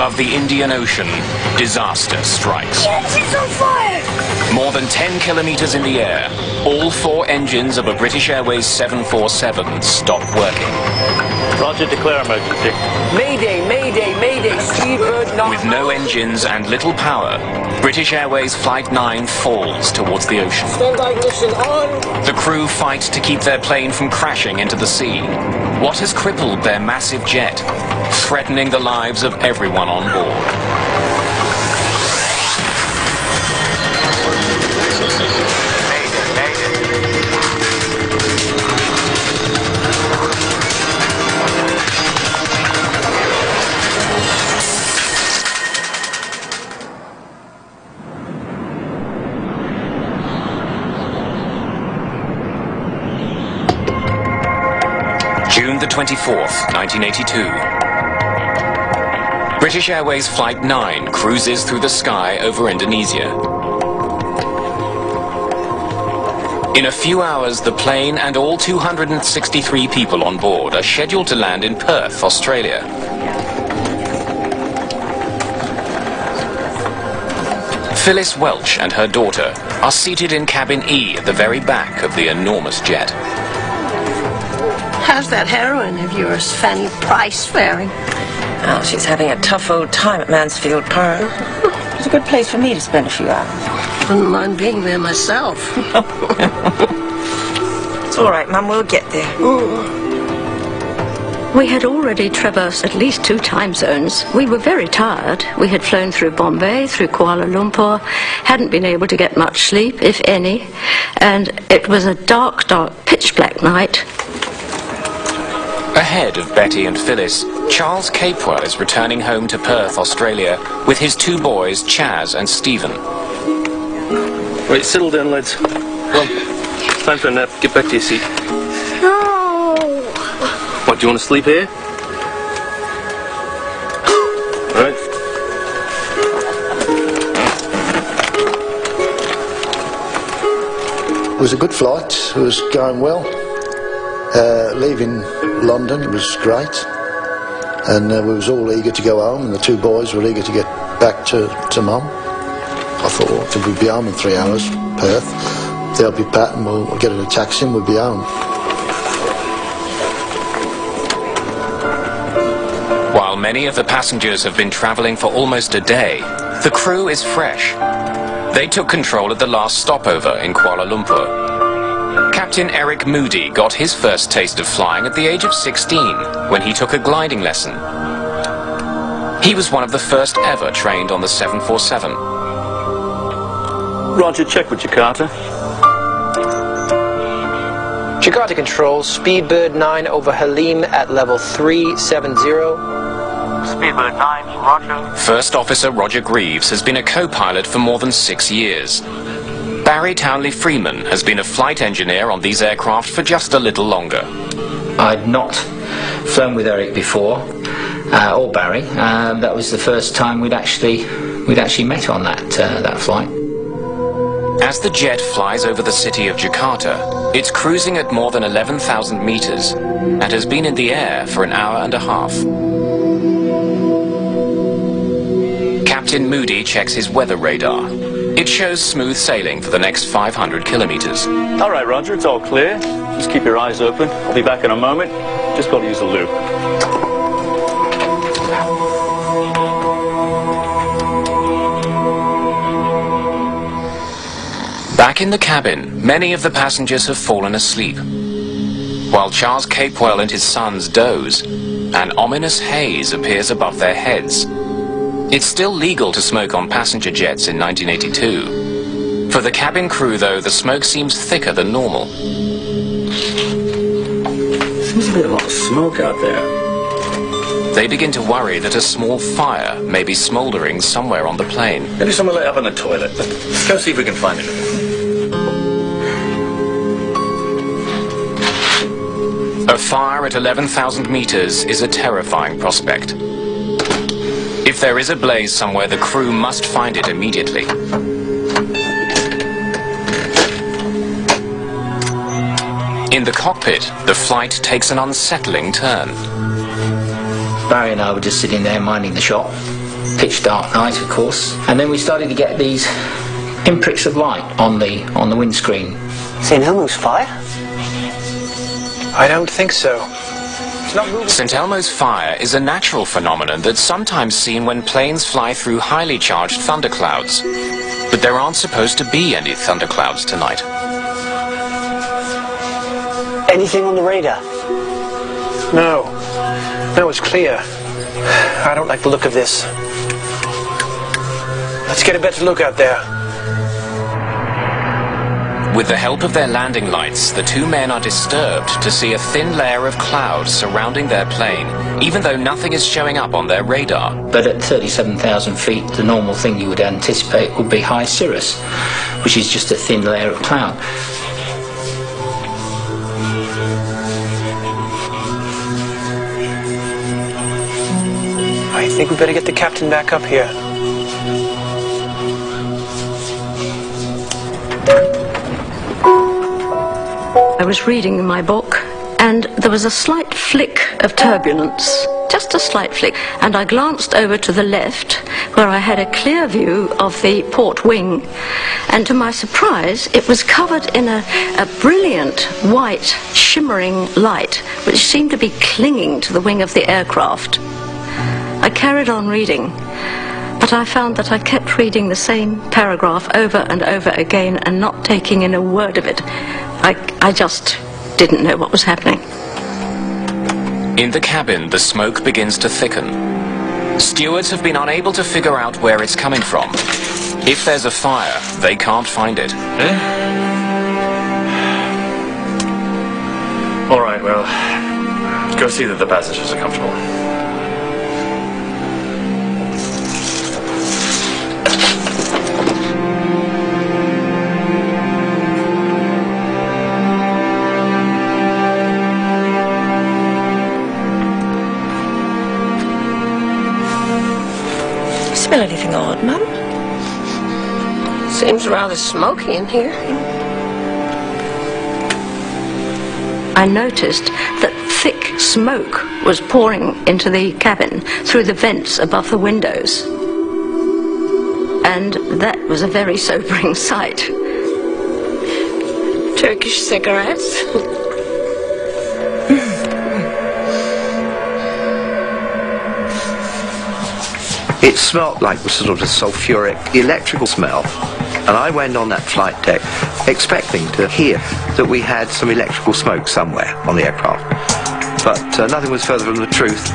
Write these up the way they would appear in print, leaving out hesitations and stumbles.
of the Indian Ocean, disaster strikes. The engine's on fire! More than 10 kilometers in the air, all 4 engines of a British Airways 747 stop working. Roger, declare emergency. Mayday, mayday, mayday, Speedbird 9. With no engines and little power, British Airways Flight 9 falls towards the ocean. Standby ignition on. The crew fight to keep their plane from crashing into the sea. What has crippled their massive jet, threatening the lives of everyone on board? June the 24th, 1982. British Airways Flight 9 cruises through the sky over Indonesia. In a few hours, the plane and all 263 people on board are scheduled to land in Perth, Australia. Phyllis Welch and her daughter are seated in cabin E at the very back of the enormous jet. How's that heroine of yours, Fanny Price, faring? Oh, she's having a tough old time at Mansfield Park. It's a good place for me to spend a few hours. Wouldn't mind being there myself. It's all right, Mum, we'll get there. We had already traversed at least 2 time zones. We were very tired. We had flown through Bombay, through Kuala Lumpur, hadn't been able to get much sleep, if any, and it was a dark, dark, pitch-black night. Ahead of Betty and Phyllis, Charles Capewell is returning home to Perth, Australia, with his 2 boys, Chaz and Stephen. Right, settle down, lads. Come on. It's time for a nap. Get back to your seat. No! What, do you want to sleep here? All right. It was a good flight. It was going well. Leaving London, it was great, and we was all eager to go home, and the 2 boys were eager to get back to Mum. I thought if we'd be home in 3 hours, Perth, they'll be back and we'll get in a taxi and we'll be home. While many of the passengers have been travelling for almost a day, the crew is fresh. They took control at the last stopover in Kuala Lumpur. Captain Eric Moody got his first taste of flying at the age of 16 when he took a gliding lesson. He was one of the first ever trained on the 747. Roger, check with Jakarta. Jakarta Control, Speedbird 9 over Halim at level 370. Speedbird 9, Roger. First Officer Roger Greaves has been a co-pilot for more than 6 years. Barry Townley Freeman has been a flight engineer on these aircraft for just a little longer. I'd not flown with Eric before, or Barry. That was the first time we'd actually met on that flight. As the jet flies over the city of Jakarta, it's cruising at more than 11,000 meters and has been in the air for an hour and a half. Captain Moody checks his weather radar. It shows smooth sailing for the next 500 kilometers. All right, Roger, it's all clear. Just keep your eyes open. I'll be back in a moment. Just got to use the loop. Back in the cabin, many of the passengers have fallen asleep. While Charles Capewell and his sons doze, an ominous haze appears above their heads. It's still legal to smoke on passenger jets in 1982. For the cabin crew, though, the smoke seems thicker than normal. Seems a bit of a lot of smoke out there. They begin to worry that a small fire may be smouldering somewhere on the plane. Maybe someone lit up in the toilet. Let's go see if we can find anything. A fire at 11,000 meters is a terrifying prospect. If there is a blaze somewhere, the crew must find it immediately. In the cockpit, the flight takes an unsettling turn. Barry and I were just sitting there minding the shop pitch dark night, of course. And then we started to get these pinpricks of light on the windscreen. St. Elmo's fire? I don't think so. It's not moving. St. Elmo's fire is a natural phenomenon that's sometimes seen when planes fly through highly charged thunderclouds. But there aren't supposed to be any thunderclouds tonight. Anything on the radar? No. No, it's clear. I don't like the look of this. Let's get a better look out there. With the help of their landing lights, the two men are disturbed to see a thin layer of cloud surrounding their plane, even though nothing is showing up on their radar. But at 37,000 feet, the normal thing you would anticipate would be high cirrus, which is just a thin layer of cloud. I think we better get the captain back up here. I was reading my book, and there was a slight flick of turbulence, just a slight flick, and I glanced over to the left, where I had a clear view of the port wing, and to my surprise, it was covered in a brilliant white, shimmering light, which seemed to be clinging to the wing of the aircraft. I carried on reading, but I found that I kept reading the same paragraph over and over again and not taking in a word of it. I just didn't know what was happening. In the cabin, the smoke begins to thicken. Stewards have been unable to figure out where it's coming from. If there's a fire, they can't find it. All right, well, go see that the passengers are comfortable. Smell anything odd, Mum? Seems rather smoky in here. I noticed that thick smoke was pouring into the cabin through the vents above the windows. And that was a very sobering sight. Turkish cigarettes. It smelled like sort of a sulfuric electrical smell, and I went on that flight deck expecting to hear that we had some electrical smoke somewhere on the aircraft, but nothing was further from the truth.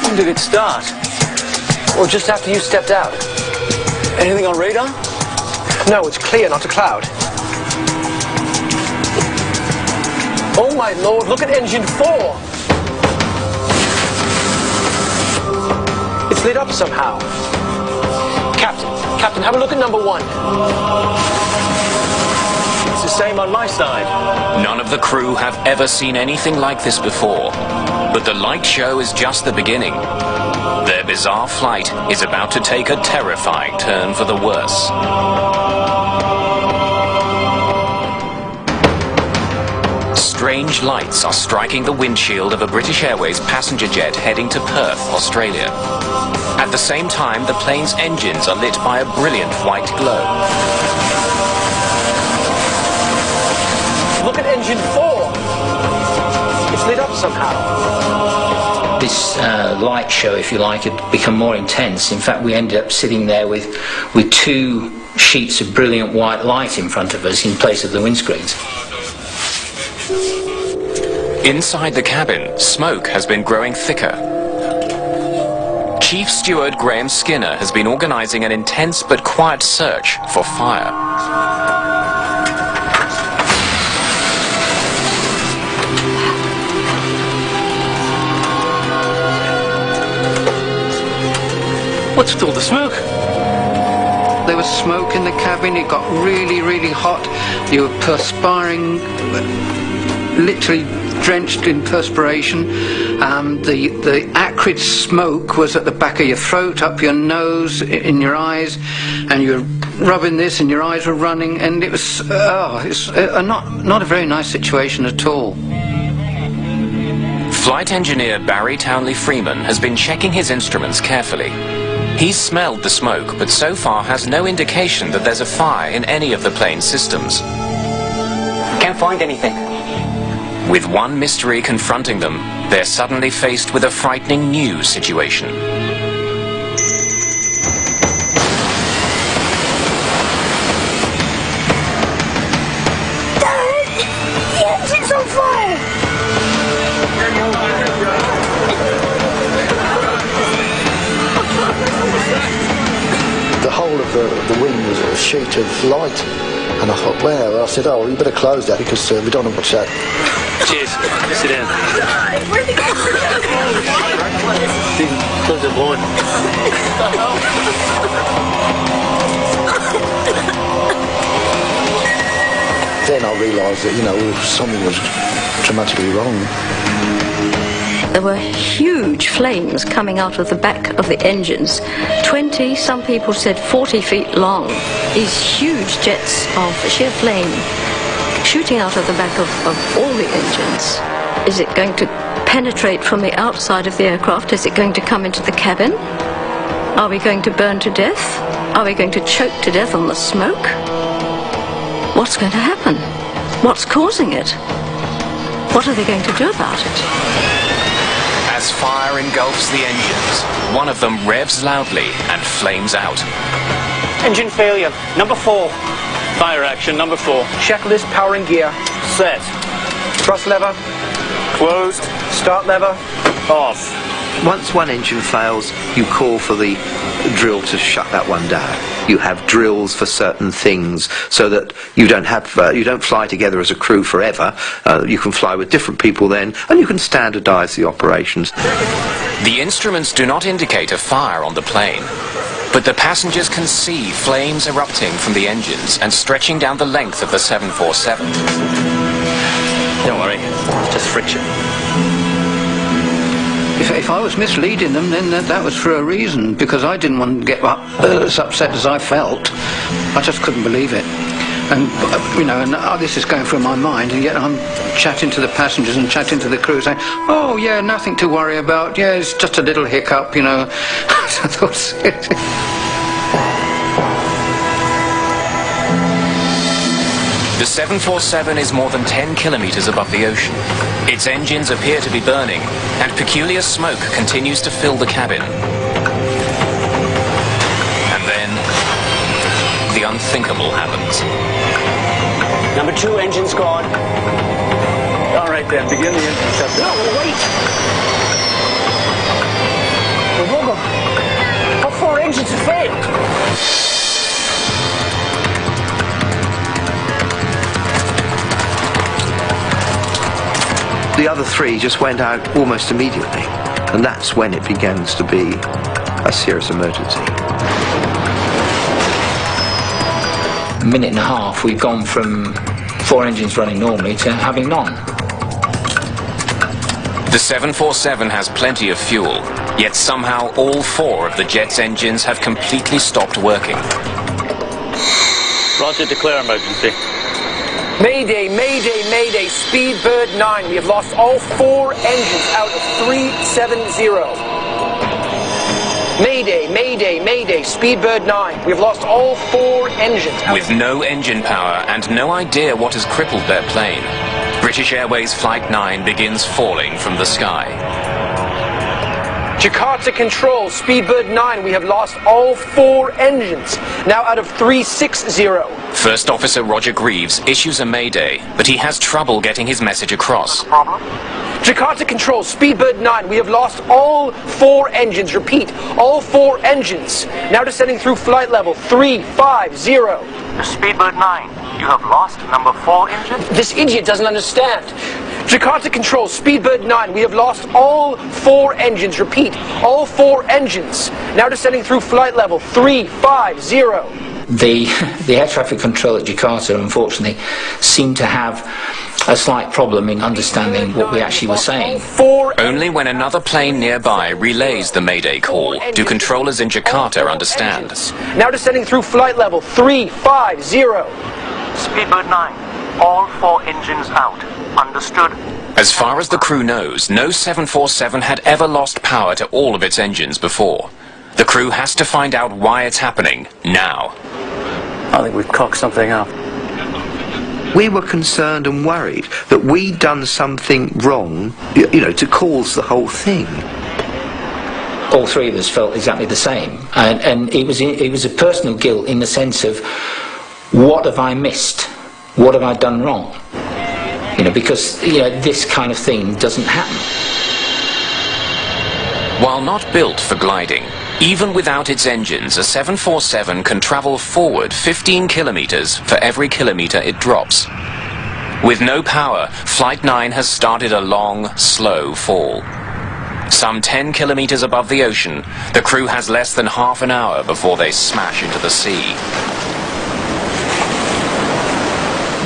When did it start? Or just after you stepped out? Anything on radar? No, it's clear, not a cloud. Oh my lord, look at engine 4! It's lit up somehow. Captain, have a look at number 1. It's the same on my side. None of the crew have ever seen anything like this before. But the light show is just the beginning. Their bizarre flight is about to take a terrifying turn for the worse. Strange lights are striking the windshield of a British Airways passenger jet heading to Perth, Australia. At the same time, the plane's engines are lit by a brilliant white glow. Look at engine 4! It's lit up somehow. This light show, if you like, had become more intense. In fact, we ended up sitting there with 2 sheets of brilliant white light in front of us in place of the windscreens. Inside the cabin, smoke has been growing thicker. Chief Steward Graham Skinner has been organising an intense but quiet search for fire. What's with all the smoke? There was smoke in the cabin, it got really, really hot. You were perspiring, literally drenched in perspiration. The acrid smoke was at the back of your throat, up your nose, in your eyes, and you were rubbing this and your eyes were running, and it was not a very nice situation at all. Flight engineer Barry Townley Freeman has been checking his instruments carefully. He's smelled the smoke, but so far has no indication that there's a fire in any of the plane's systems. Can't find anything. With one mystery confronting them, they're suddenly faced with a frightening new situation. The engine's on fire! The whole of the wing was a sheet of light, and I thought, well, I said, oh, you better close that because we don't know what's that. Cheers. Sit down. Where'd they go? Close the blind. Then I realised that, you know, something was dramatically wrong. There were huge flames coming out of the back of the engines, 20, some people said 40 feet long. These huge jets of sheer flame shooting out of the back of all the engines. Is it going to penetrate from the outside of the aircraft? Is it going to come into the cabin? Are we going to burn to death? Are we going to choke to death on the smoke? What's going to happen? What's causing it? What are they going to do about it? As fire engulfs the engines, one of them revs loudly and flames out. Engine failure. Number 4. Fire action, number 4. Checklist powering gear. Set. Thrust lever. Closed. Start lever. Off. Once one engine fails, you call for the drill to shut that one down. You have drills for certain things so that you don't fly together as a crew forever. You can fly with different people then, and you can standardise the operations. The instruments do not indicate a fire on the plane, but the passengers can see flames erupting from the engines and stretching down the length of the 747. Don't worry, it's just friction. If I was misleading them, then that was for a reason, because I didn't want to get as upset as I felt. I just couldn't believe it. And, you know, this is going through my mind, and yet I'm chatting to the passengers and chatting to the crew saying, oh, yeah, nothing to worry about. Yeah, it's just a little hiccup, you know. I thought, The 747 is more than 10 kilometers above the ocean. Its engines appear to be burning, and peculiar smoke continues to fill the cabin. And then, the unthinkable happens. Number 2 engine's gone. All right then, begin the engine shutdown. No, wait! All 4 engines have failed. The other 3 just went out almost immediately, and that's when it begins to be a serious emergency. A minute and a half, we've gone from 4 engines running normally to having none. The 747 has plenty of fuel, yet somehow all 4 of the jet's engines have completely stopped working. Roger, declare emergency. Mayday, mayday, mayday, Speedbird 9. We have lost all 4 engines out of 370. Mayday, mayday, mayday, Speedbird 9. We have lost all 4 engines. With no engine power and no idea what has crippled their plane, British Airways Flight 9 begins falling from the sky. Jakarta Control, Speedbird 9. We have lost all 4 engines, now out of 360. First Officer Roger Greaves issues a mayday, but he has trouble getting his message across. Jakarta Control, Speedbird 9. We have lost all 4 engines. Repeat, all 4 engines. Now descending through flight level 350. Speedbird 9, you have lost number 4 engine? This idiot doesn't understand. Jakarta Control, Speedbird 9. We have lost all 4 engines. Repeat, all 4 engines. Now descending through flight level 350. The air traffic control at Jakarta, unfortunately, seemed to have a slight problem in understanding what we actually were saying. Only when another plane nearby relays the mayday call do controllers in Jakarta understand. Now descending through flight level 350. Speedbird 9, all 4 engines out. Understood? As far as the crew knows, no 747 had ever lost power to all of its engines before. The crew has to find out why it's happening now. I think we've cocked something up. We were concerned and worried that we'd done something wrong, you know, to cause the whole thing. All three of us felt exactly the same, and it was a personal guilt in the sense of, what have I missed? What have I done wrong? You know, because this kind of thing doesn't happen. While not built for gliding, even without its engines, a 747 can travel forward 15 kilometers for every kilometer it drops. With no power, Flight 9 has started a long, slow fall. Some 10 kilometers above the ocean, the crew has less than half an hour before they smash into the sea.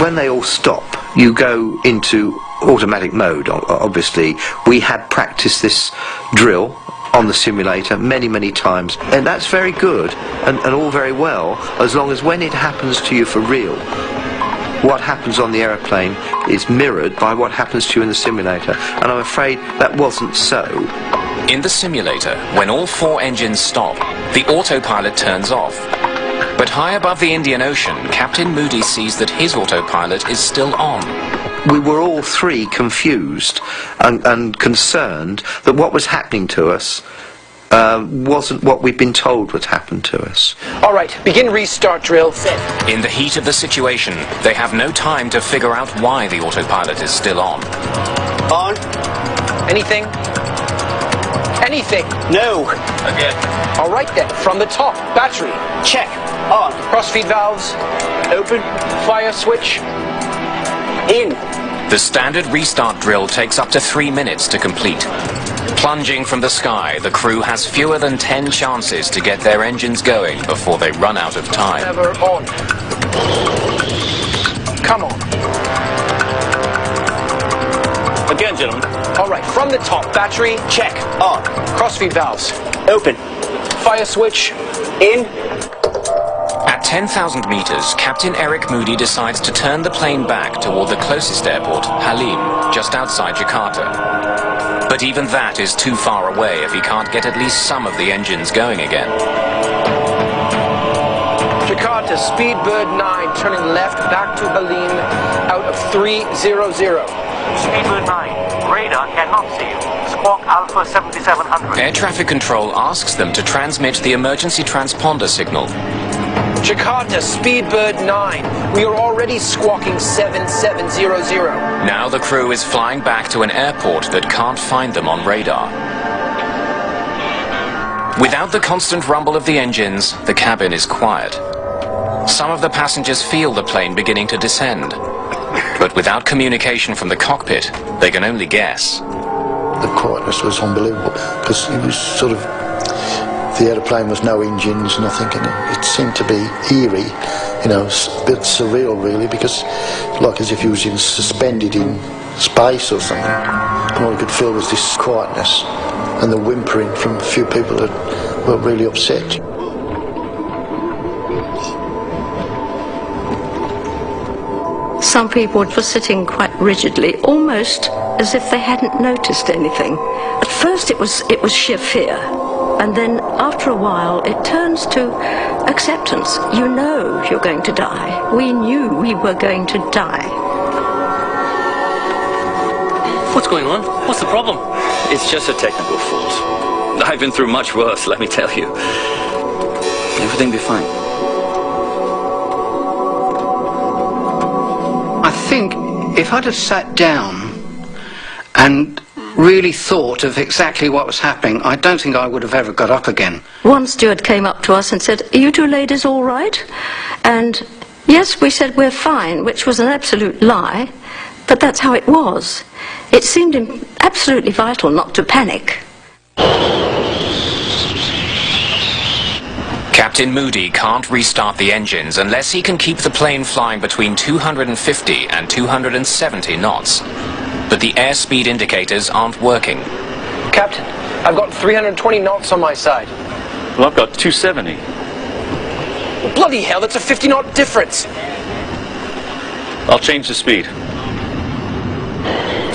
When they all stop, you go into automatic mode, obviously. We had practiced this drill on the simulator many times, and that's very good and all very well, as long as when it happens to you for real, what happens on the aeroplane is mirrored by what happens to you in the simulator, and I'm afraid that wasn't so. In the simulator, when all 4 engines stop, the autopilot turns off. But high above the Indian Ocean, Captain Moody sees that his autopilot is still on. We were all three confused and concerned that what was happening to us wasn't what we'd been told would happen to us. All right, begin restart drill. Set. In the heat of the situation, they have no time to figure out why the autopilot is still on. On. Anything? Anything? No. Again. All right then, from the top, battery. Check. On. Crossfeed valves. Open. Fire switch. In. The standard restart drill takes up to 3 minutes to complete. Plunging from the sky, the crew has fewer than 10 chances to get their engines going before they run out of time. Lever on. Come on. Again, gentlemen. All right, from the top, battery. Check. On. Crossfeed valves. Open. Fire switch. In. At 10,000 meters, Captain Eric Moody decides to turn the plane back toward the closest airport, Halim, just outside Jakarta. But even that is too far away if he can't get at least some of the engines going again. Jakarta, Speedbird 9, turning left back to Halim, out of 300. Speedbird 9, radar cannot see you. Squawk Alpha 7700. Air traffic control asks them to transmit the emergency transponder signal. Jakarta, Speedbird 9, we are already squawking 7700. Now the crew is flying back to an airport that can't find them on radar. Without the constant rumble of the engines, the cabin is quiet. Some of the passengers feel the plane beginning to descend. But without communication from the cockpit, they can only guess. The quietness was unbelievable, because it was sort of, the aeroplane was no engines, nothing, and it seemed to be eerie, you know, a bit surreal really, because like as if you was suspended in space or something, and all you could feel was this quietness and the whimpering from a few people that were really upset. Some people were sitting quite rigidly, almost as if they hadn't noticed anything. At first it was sheer fear, and then after a while it turns to acceptance. You know you're going to die. We knew we were going to die. What's going on? What's the problem? It's just a technical fault. I've been through much worse, let me tell you. Everything will be fine. I think if I'd have sat down and really thought of exactly what was happening, I don't think I would have ever got up again. One steward came up to us and said, "Are you two ladies all right?" And yes, we said we're fine, which was an absolute lie, but that's how it was. It seemed absolutely vital not to panic. Captain Moody can't restart the engines unless he can keep the plane flying between 250 and 270 knots. But the airspeed indicators aren't working. Captain, I've got 320 knots on my side. Well, I've got 270. Well, bloody hell, that's a 50-knot difference. I'll change the speed.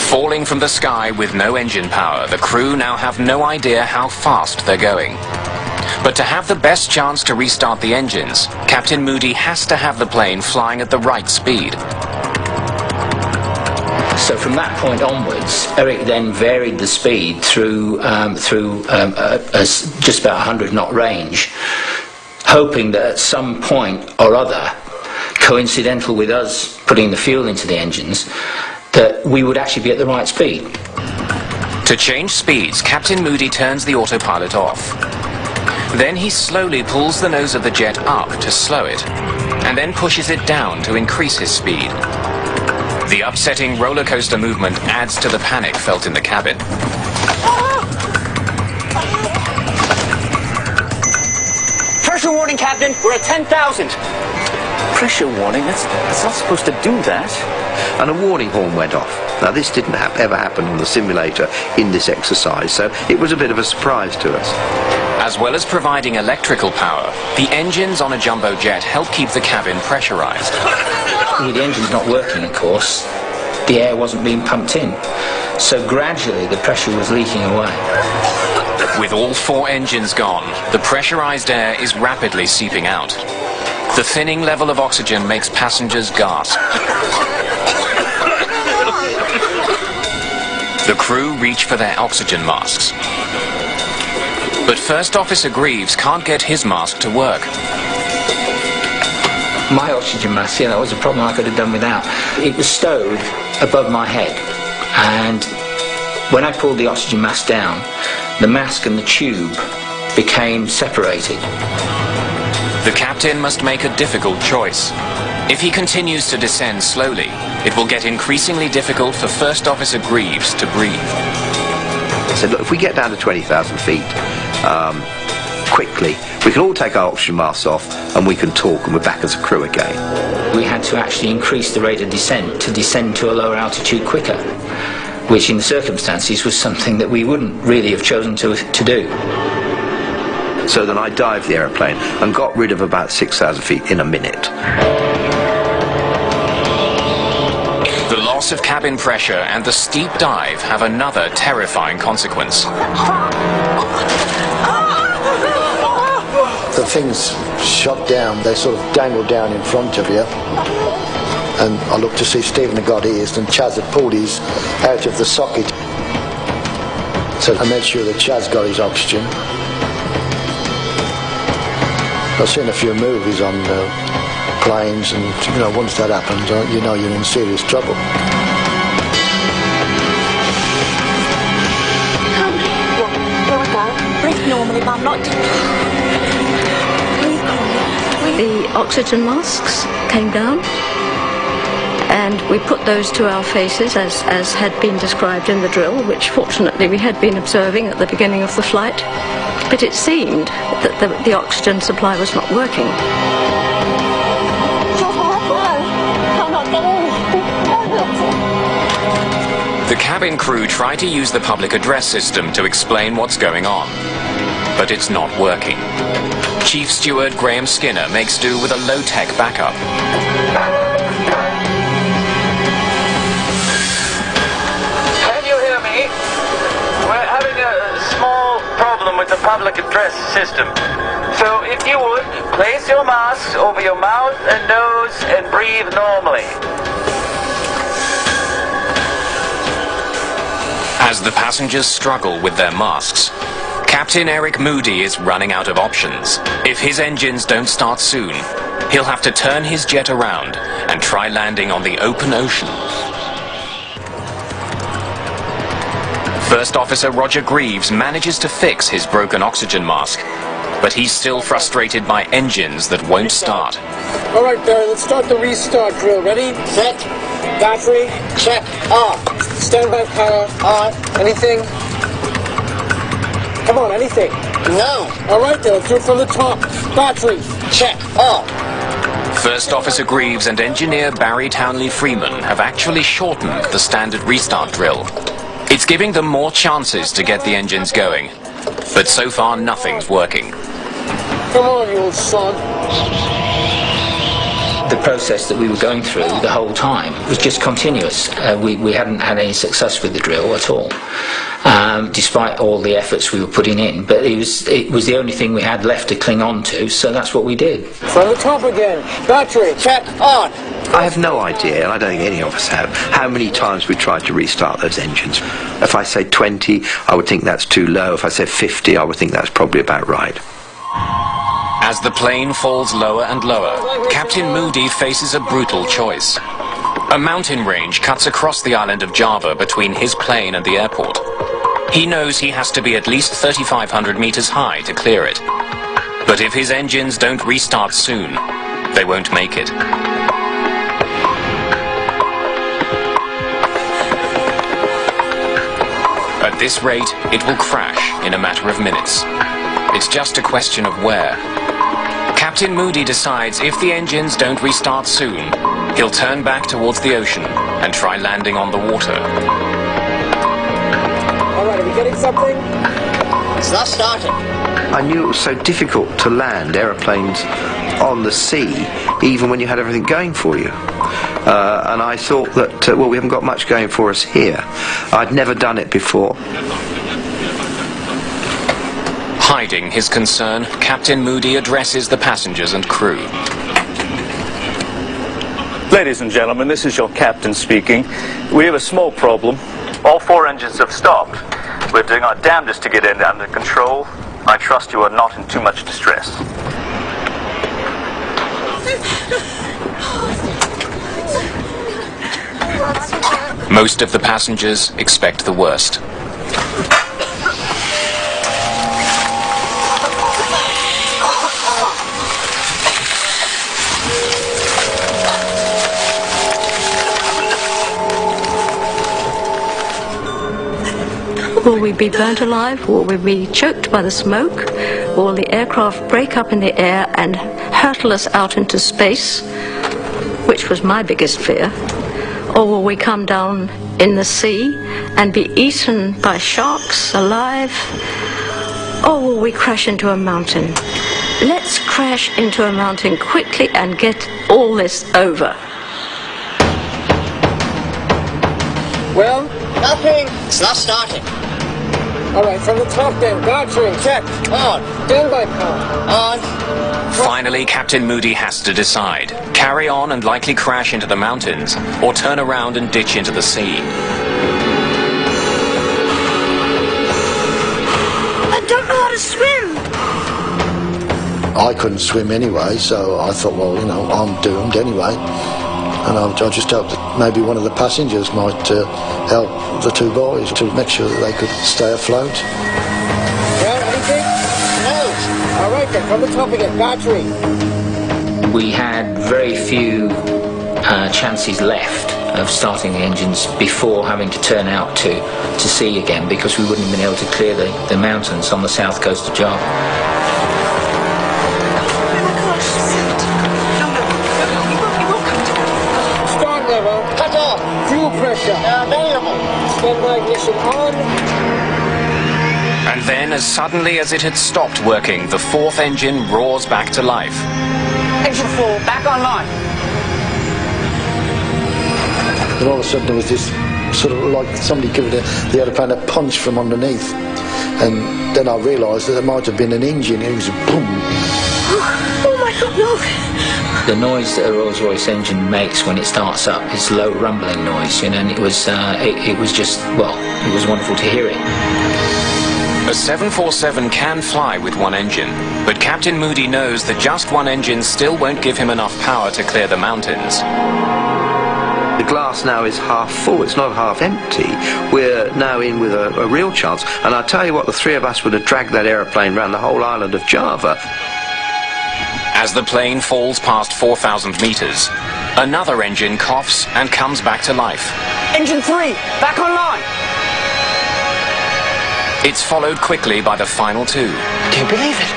Falling from the sky with no engine power, the crew now have no idea how fast they're going. But to have the best chance to restart the engines, Captain Moody has to have the plane flying at the right speed. So from that point onwards, Eric then varied the speed through just about 100 knot range, hoping that at some point or other, coincidental with us putting the fuel into the engines, that we would actually be at the right speed. To change speeds, Captain Moody turns the autopilot off. Then he slowly pulls the nose of the jet up to slow it, and then pushes it down to increase his speed. The upsetting roller coaster movement adds to the panic felt in the cabin. Pressure warning, Captain. We're at 10,000. Pressure warning? That's not supposed to do that. And a warning horn went off. Now, this didn't ever happen on the simulator in this exercise, so it was a bit of a surprise to us. As well as providing electrical power, the engines on a jumbo jet help keep the cabin pressurized. With the engines not working, of course, the air wasn't being pumped in. So gradually the pressure was leaking away. With all 4 engines gone, the pressurized air is rapidly seeping out. The thinning level of oxygen makes passengers gasp. The crew reach for their oxygen masks. But First Officer Greaves can't get his mask to work. My oxygen mask, yeah, that was a problem I could have done without. It was stowed above my head, and when I pulled the oxygen mask down, the mask and the tube became separated. The captain must make a difficult choice. If he continues to descend slowly, it will get increasingly difficult for First Officer Greaves to breathe. I said, look, if we get down to 20,000 feet quickly, we can all take our oxygen masks off and we can talk and we're back as a crew again. We had to actually increase the rate of descent to descend to a lower altitude quicker, which in the circumstances was something that we wouldn't really have chosen to do. So then I dived the aeroplane and got rid of about 6,000 feet in a minute. The loss of cabin pressure and the steep dive have another terrifying consequence. The things shot down, they sort of dangled down in front of you. And I looked to see Stephen had got his, and Chaz had pulled his out of the socket. So I made sure that Chaz got his oxygen. I've seen a few movies on planes, and you know, once that happens, you know you're in serious trouble. Breathe normally, Mum, not The oxygen masks came down, and we put those to our faces as had been described in the drill, which fortunately we had been observing at the beginning of the flight. But it seemed that the oxygen supply was not working. The cabin crew try to use the public address system to explain what's going on, but it's not working. Chief Steward Graham Skinner makes do with a low-tech backup. Can you hear me? We're having a small problem with the public address system. So if you would, place your masks over your mouth and nose and breathe normally. As the passengers struggle with their masks, Captain Eric Moody is running out of options. If his engines don't start soon, he'll have to turn his jet around and try landing on the open ocean. First Officer Roger Greaves manages to fix his broken oxygen mask, but he's still frustrated by engines that won't start. All right, Barry, let's start the restart drill. Ready? Set. Battery. Check. Off. Standby power. On. Anything? Come on, anything. No. All right, then, let's do it from the top. Battery. Check. Off. First Officer Greaves and Engineer Barry Townley Freeman have actually shortened the standard restart drill. It's giving them more chances to get the engines going, but so far nothing's working. Come on, you old son. the process that we were going through the whole time was just continuous. We hadn't had any success with the drill at all, despite all the efforts we were putting in. But it was the only thing we had left to cling on to, so that's what we did. From the top again. Battery, check, on. I have no idea, and I don't think any of us have, how many times we tried to restart those engines. If I say 20, I would think that's too low. If I say 50, I would think that's probably about right. As the plane falls lower and lower, Captain Moody faces a brutal choice. A mountain range cuts across the island of Java between his plane and the airport. He knows he has to be at least 3,500 meters high to clear it. But if his engines don't restart soon, they won't make it. At this rate, it will crash in a matter of minutes. It's just a question of where. Captain Moody decides if the engines don't restart soon, he'll turn back towards the ocean and try landing on the water. All right, are we getting something? It's not starting. I knew it was so difficult to land aeroplanes on the sea, even when you had everything going for you. And I thought that, well, we haven't got much going for us here. I'd never done it before. Hiding his concern, Captain Moody addresses the passengers and crew. Ladies and gentlemen, this is your captain speaking. We have a small problem. All 4 engines have stopped. We're doing our damnedest to get it under control. I trust you are not in too much distress. Most of the passengers expect the worst. Will we be burnt alive? Will we be choked by the smoke? Will the aircraft break up in the air and hurtle us out into space, which was my biggest fear? Or will we come down in the sea and be eaten by sharks alive? Or will we crash into a mountain? Let's crash into a mountain quickly and get all this over. Well? Nothing. It's not starting. All right, from the top then. Battery, check. On. Standby power. On. Finally, Captain Moody has to decide. Carry on and likely crash into the mountains, or turn around and ditch into the sea. I don't know how to swim. I couldn't swim anyway, so I thought, well, you know, I'm doomed anyway. And I just hoped that maybe one of the passengers might help the 2 boys to make sure that they could stay afloat. Well, anything? No. All right then, from the top again. Battery. We had very few chances left of starting the engines before having to turn out to sea again, because we wouldn't have been able to clear the mountains on the south coast of Java. Cut off. Fuel pressure. Available. Standby ignition on. And then, as suddenly as it had stopped working, the 4th engine roars back to life. Engine 4, back online. And all of a sudden there was this sort of like somebody giving the aeroplane a punch from underneath. And then I realised that there might have been an engine. It was a boom. Oh my God, no. The noise that a Rolls-Royce engine makes when it starts up is low rumbling noise, you know, and it was just, well, it was wonderful to hear it. A 747 can fly with 1 engine, but Captain Moody knows that just 1 engine still won't give him enough power to clear the mountains. The glass now is half full, it's not half empty. We're now in with a real chance. And I tell you what, the 3 of us would have dragged that aeroplane around the whole island of Java. As the plane falls past 4,000 meters, another engine coughs and comes back to life. Engine 3, back online. It's followed quickly by the final 2. Can't believe it.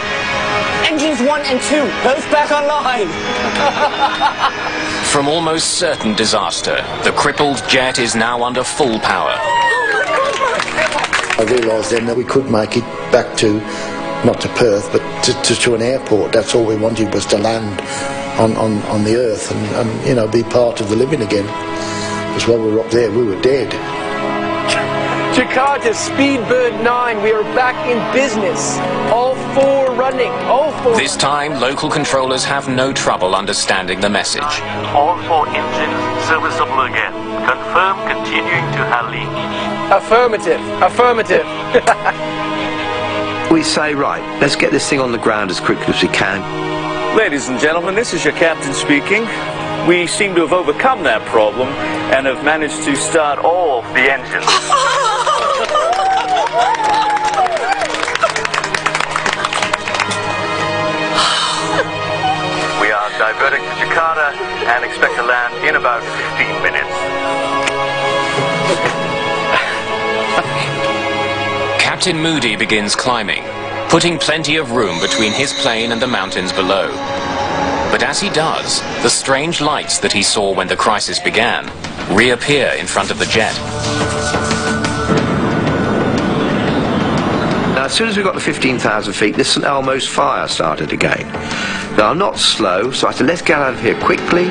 Engines 1 and 2, both back online. From almost certain disaster, the crippled jet is now under full power. I realised then that we could make it back to, not to Perth, but to an airport. That's all we wanted, was to land on the earth and, you know, be part of the living again. Because while we were up there, we were dead. Jakarta, Speedbird 9, we are back in business. All 4 running, all 4. This time, local controllers have no trouble understanding the message. All 4 engines serviceable again. Confirm continuing to Hali. Affirmative, affirmative. We say, right, let's get this thing on the ground as quickly as we can. Ladies and gentlemen, this is your captain speaking. We seem to have overcome that problem and have managed to start all the engines. We are diverting to Jakarta and expect to land in about 15 minutes. Captain Moody begins climbing, putting plenty of room between his plane and the mountains below. But as he does, the strange lights that he saw when the crisis began reappear in front of the jet. Now, as soon as we got to 15,000 feet, this St Elmo's fire started again. Now, I'm not slow, so I said, let's get out of here quickly.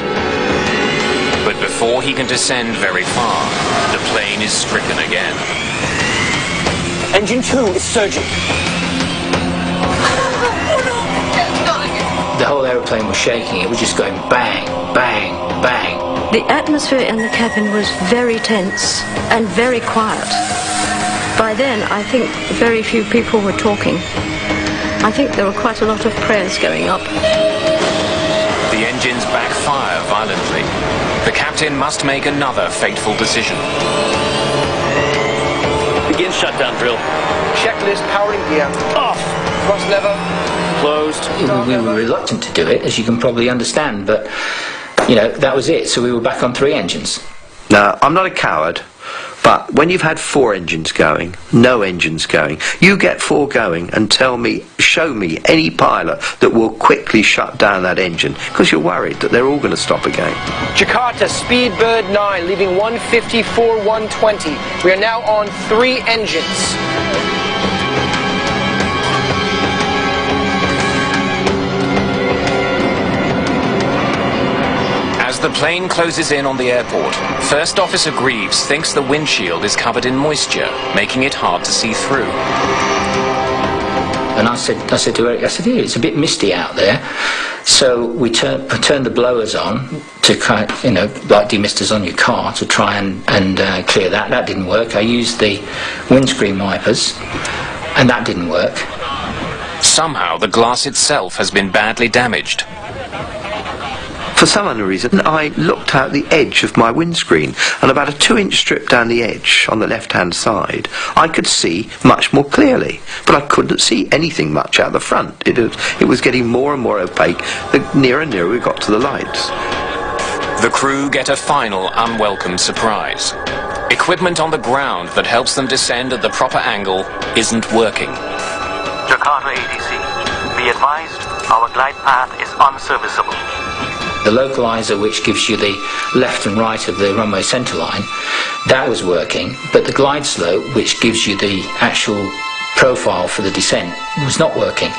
But before he can descend very far, the plane is stricken again. Engine 2 is surging. The whole aeroplane was shaking. It was just going bang, bang, bang. The atmosphere in the cabin was very tense and very quiet. By then, I think very few people were talking. I think there were quite a lot of prayers going up. The engines backfire violently. The captain must make another fateful decision. Begin shutdown drill. Checklist powering gear. Off. Thrust lever. Closed. We were reluctant to do it, as you can probably understand, but, you know, that was it. So we were back on 3 engines. Now, I'm not a coward, but when you've had 4 engines going, no engines going, you get 4 going and tell me, show me any pilot that will quickly shut down that engine, because you're worried that they're all going to stop again. Jakarta, Speedbird 9, leaving 154, 120. We are now on 3 engines. As the plane closes in on the airport, First Officer Greaves thinks the windshield is covered in moisture, making it hard to see through. And I said to Eric, yeah, it's a bit misty out there. So we turned the blowers on to kind of, you know, like demisters on your car to try and clear that. That didn't work. I used the windscreen wipers, and that didn't work. Somehow the glass itself has been badly damaged. For some unknown reason, I looked out the edge of my windscreen, and about a 2-inch strip down the edge on the left-hand side, I could see much more clearly, but I couldn't see anything much out the front. It was getting more and more opaque the nearer and nearer we got to the lights. The crew get a final unwelcome surprise. Equipment on the ground that helps them descend at the proper angle isn't working. Jakarta ATC, be advised, our glide path is unserviceable. The localizer, which gives you the left and right of the runway centerline, that was working, but the glide slope, which gives you the actual profile for the descent, was not working.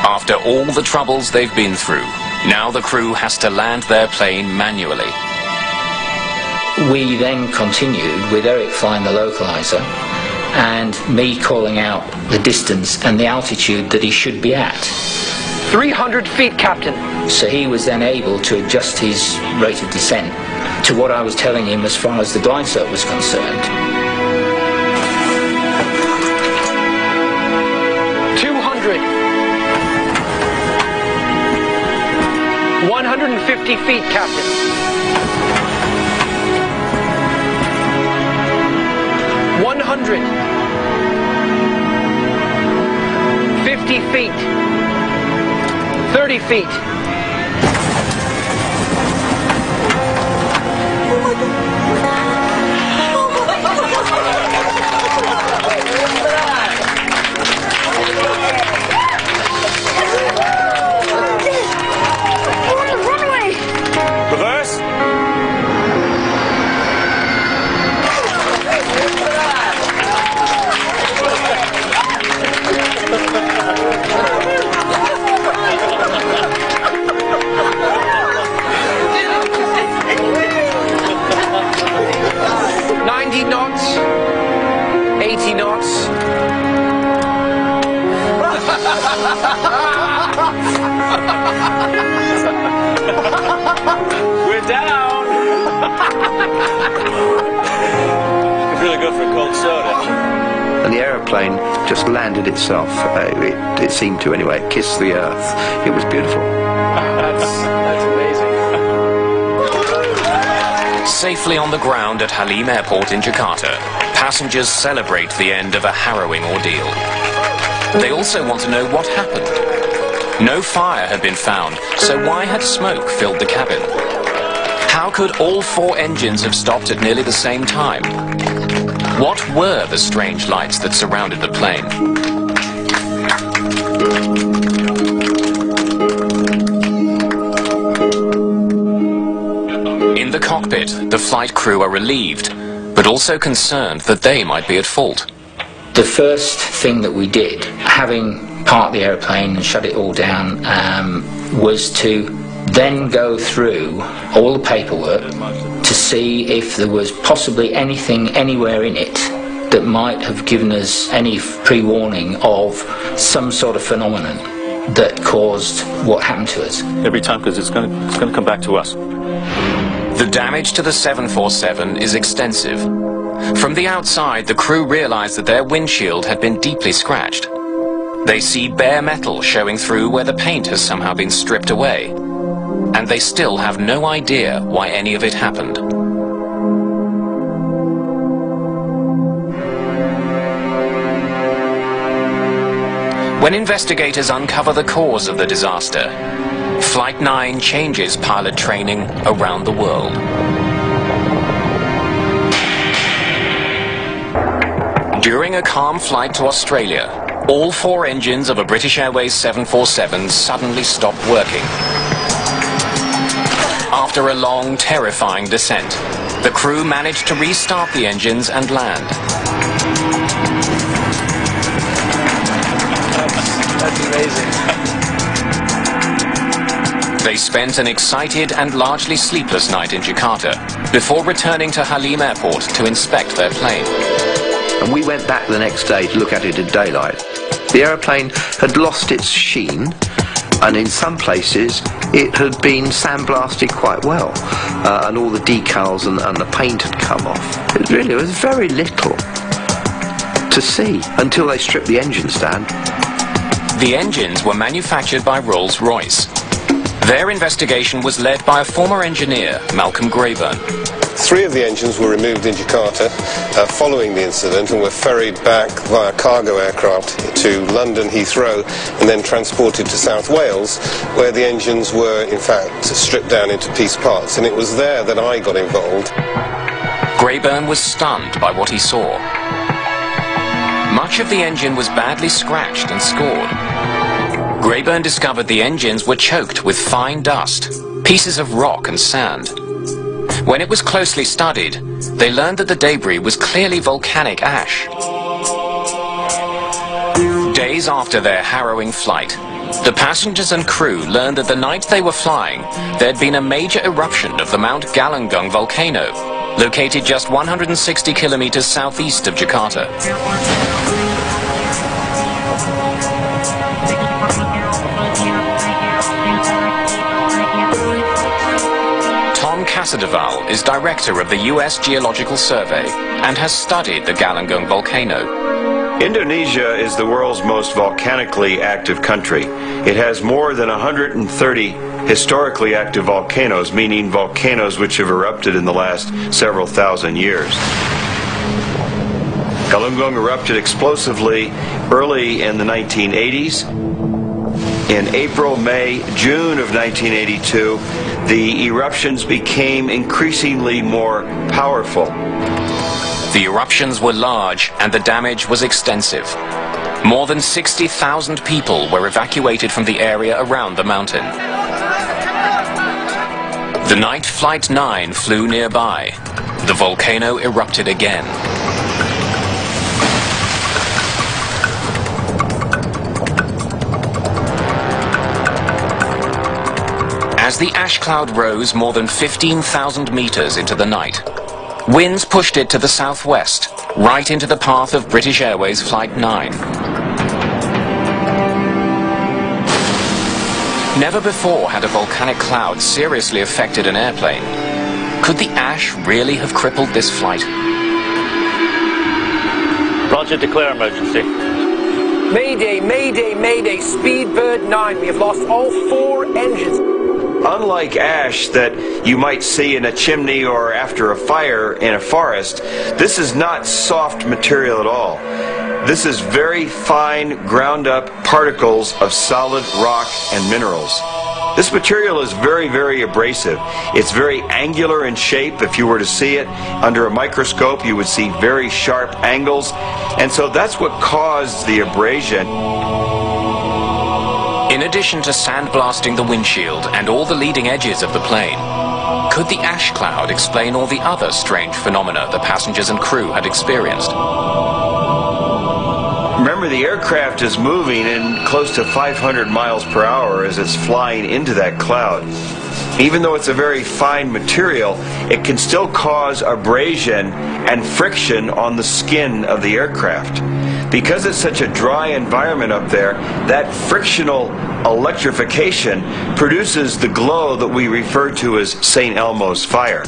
After all the troubles they've been through, now the crew has to land their plane manually. We then continued with Eric flying the localizer and me calling out the distance and the altitude that he should be at. 300 feet, Captain. So he was then able to adjust his rate of descent to what I was telling him as far as the glide slope was concerned. 200. 150 feet, Captain. 100. 50 feet. 30 feet. Reverse. 80 knots. We're down! Could really go for a cold soda. And the aeroplane just landed itself. It seemed to anyway. It kissed the earth. It was beautiful. That's amazing. Safely on the ground at Halim Airport in Jakarta, passengers celebrate the end of a harrowing ordeal. They also want to know what happened. No fire had been found, so why had smoke filled the cabin? How could all 4 engines have stopped at nearly the same time? What were the strange lights that surrounded the plane? In the cockpit, the flight crew are relieved, but also concerned that they might be at fault. The first thing that we did, having parked the aeroplane and shut it all down, was to then go through all the paperwork to see if there was possibly anything anywhere in it that might have given us any pre-warning of some sort of phenomenon that caused what happened to us. Every time, because it's going to come back to us. The damage to the 747 is extensive. From the outside, the crew realize that their windshield had been deeply scratched. They see bare metal showing through where the paint has somehow been stripped away. And they still have no idea why any of it happened. When investigators uncover the cause of the disaster, Flight 9 changes pilot training around the world. During a calm flight to Australia, all 4 engines of a British Airways 747 suddenly stopped working. After a long, terrifying descent, the crew managed to restart the engines and land. That's amazing. They spent an excited and largely sleepless night in Jakarta before returning to Halim Airport to inspect their plane. And we went back the next day to look at it in daylight. The aeroplane had lost its sheen, and in some places it had been sandblasted quite well, and all the decals and the paint had come off. It was very little to see until they stripped the engines down. The engines were manufactured by Rolls-Royce. Their investigation was led by a former engineer, Malcolm Grayburn. 3 of the engines were removed in Jakarta following the incident and were ferried back via cargo aircraft to London Heathrow and then transported to South Wales, where the engines were in fact stripped down into piece parts, and it was there that I got involved. Grayburn was stunned by what he saw. Much of the engine was badly scratched and scored. Grayburn discovered the engines were choked with fine dust, pieces of rock and sand. When it was closely studied, they learned that the debris was clearly volcanic ash. Days after their harrowing flight, the passengers and crew learned that the night they were flying, there had been a major eruption of the Mount Galunggung volcano, located just 160 kilometers southeast of Jakarta. Casadevall is director of the U.S. Geological Survey and has studied the Galunggung volcano. Indonesia is the world's most volcanically active country. It has more than 130 historically active volcanoes, meaning volcanoes which have erupted in the last several thousand years. Galunggung erupted explosively early in the 1980s. In April, May, June of 1982, the eruptions became increasingly more powerful. The eruptions were large and the damage was extensive. More than 60,000 people were evacuated from the area around the mountain. The night Flight 9 flew nearby, the volcano erupted again. As the ash cloud rose more than 15,000 meters into the night, winds pushed it to the southwest, right into the path of British Airways Flight 9. Never before had a volcanic cloud seriously affected an airplane. Could the ash really have crippled this flight? Roger, declare emergency. Mayday, mayday, mayday, Speedbird 9. We have lost all 4 engines. Unlike ash that you might see in a chimney or after a fire in a forest, this is not soft material at all. This is very fine, ground-up particles of solid rock and minerals. This material is very, very abrasive. It's very angular in shape. If you were to see it under a microscope, you would see very sharp angles. And so that's what caused the abrasion. In addition to sandblasting the windshield and all the leading edges of the plane, could the ash cloud explain all the other strange phenomena the passengers and crew had experienced? Remember, the aircraft is moving in close to 500 miles per hour as it's flying into that cloud. Even though it's a very fine material, it can still cause abrasion and friction on the skin of the aircraft. Because it's such a dry environment up there, that frictional electrification produces the glow that we refer to as St. Elmo's fire.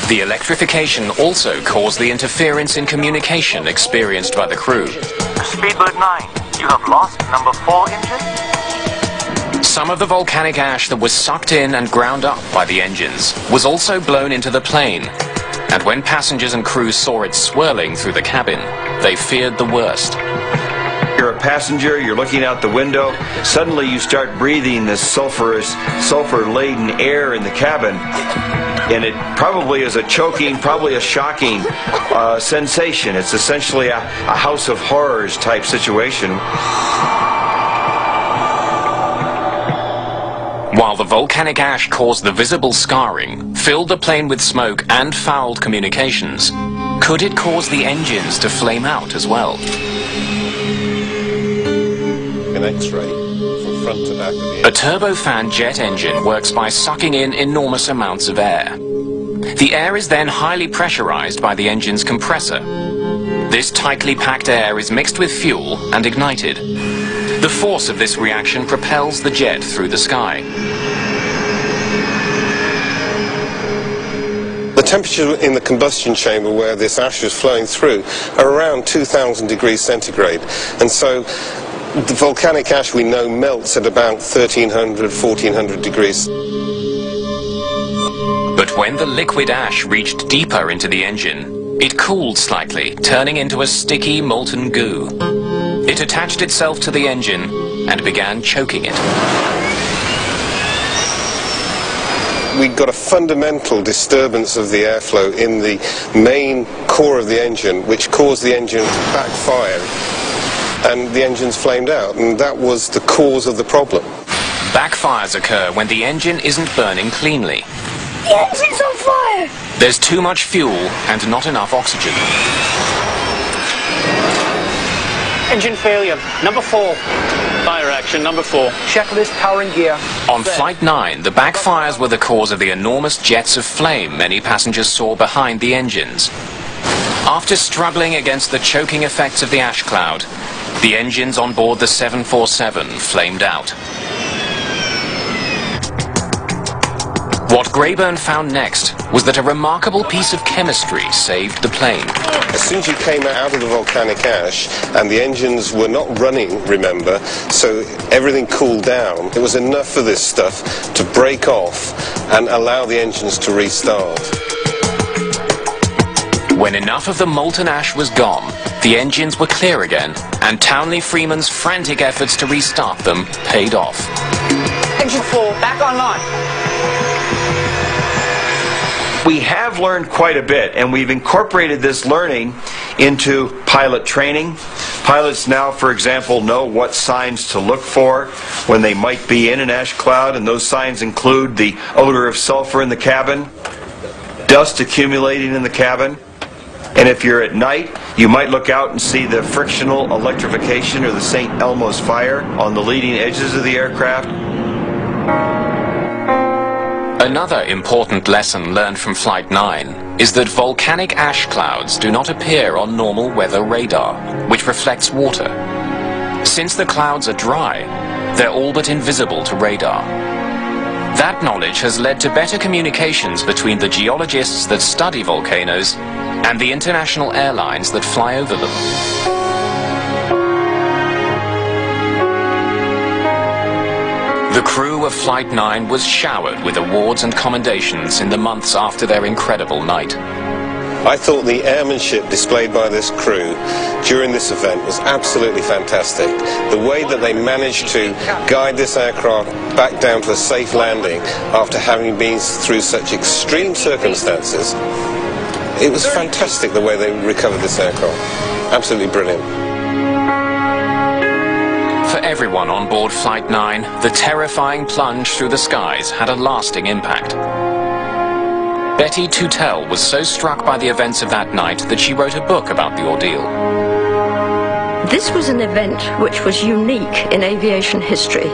The electrification also caused the interference in communication experienced by the crew. Speedbird 9, you have lost number 4 engine. Some of the volcanic ash that was sucked in and ground up by the engines was also blown into the plane, and when passengers and crew saw it swirling through the cabin, they feared the worst. You're a passenger, you're looking out the window, suddenly you start breathing this sulfur-laden air in the cabin, and it probably is a choking, probably a shocking sensation. It's essentially a house of horrors type situation. While the volcanic ash caused the visible scarring, filled the plane with smoke and fouled communications, could it cause the engines to flame out as well? An X-ray from front to back of the engine. A turbofan jet engine works by sucking in enormous amounts of air. The air is then highly pressurized by the engine's compressor. This tightly packed air is mixed with fuel and ignited. The force of this reaction propels the jet through the sky. The temperature in the combustion chamber where this ash is flowing through are around 2,000 degrees centigrade, and so the volcanic ash we know melts at about 1,300, 1,400 degrees. But when the liquid ash reached deeper into the engine, it cooled slightly, turning into a sticky molten goo. It attached itself to the engine and began choking it. We got a fundamental disturbance of the airflow in the main core of the engine, which caused the engine to backfire, and the engines flamed out, and that was the cause of the problem. Backfires occur when the engine isn't burning cleanly. The engine's on fire! There's too much fuel and not enough oxygen. Engine failure, number 4. Fire action, number 4. Checklist powering gear. On Flight 9, the backfires were the cause of the enormous jets of flame many passengers saw behind the engines. After struggling against the choking effects of the ash cloud, the engines on board the 747 flamed out. What Grayburn found next was that a remarkable piece of chemistry saved the plane. As soon as you came out of the volcanic ash, and the engines were not running, remember, so everything cooled down, it was enough for this stuff to break off and allow the engines to restart. When enough of the molten ash was gone, the engines were clear again, and Townley Freeman's frantic efforts to restart them paid off. Engine 4, back online. We have learned quite a bit, and we've incorporated this learning into pilot training. Pilots now, for example, know what signs to look for when they might be in an ash cloud, and those signs include the odor of sulfur in the cabin, dust accumulating in the cabin, and if you're at night, you might look out and see the frictional electrification or the St. Elmo's fire on the leading edges of the aircraft. Another important lesson learned from Flight 9 is that volcanic ash clouds do not appear on normal weather radar, which reflects water. Since the clouds are dry, they're all but invisible to radar. That knowledge has led to better communications between the geologists that study volcanoes and the international airlines that fly over them. The crew of Flight 9 was showered with awards and commendations in the months after their incredible night. I thought the airmanship displayed by this crew during this event was absolutely fantastic. The way that they managed to guide this aircraft back down to a safe landing after having been through such extreme circumstances, it was fantastic the way they recovered this aircraft. Absolutely brilliant. For everyone on board Flight 9, the terrifying plunge through the skies had a lasting impact. Betty Tutel was so struck by the events of that night that she wrote a book about the ordeal. This was an event which was unique in aviation history,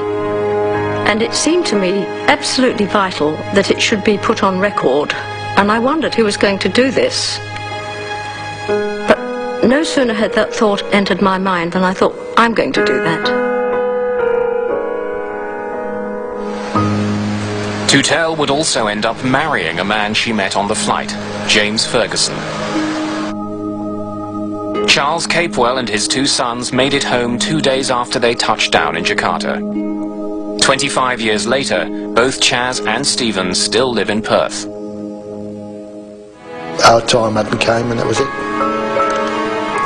and it seemed to me absolutely vital that it should be put on record, and I wondered who was going to do this. But no sooner had that thought entered my mind than I thought, I'm going to do that. Tutel would also end up marrying a man she met on the flight, James Ferguson. Charles Capewell and his 2 sons made it home 2 days after they touched down in Jakarta. 25 years later, both Chaz and Stephen still live in Perth. Our time hadn't came and that was it.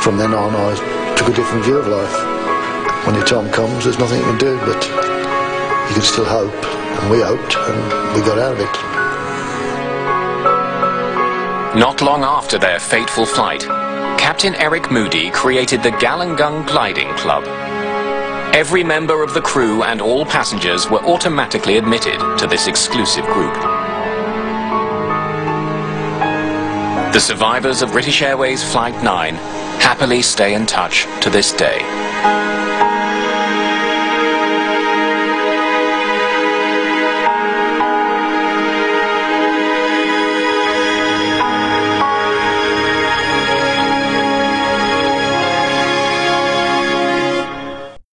From then on I took a different view of life. When your time comes there's nothing you can do, but you can still hope. And we hoped, and we got out of it. Not long after their fateful flight, Captain Eric Moody created the Galungung Gliding Club. Every member of the crew and all passengers were automatically admitted to this exclusive group. The survivors of British Airways Flight 9 happily stay in touch to this day.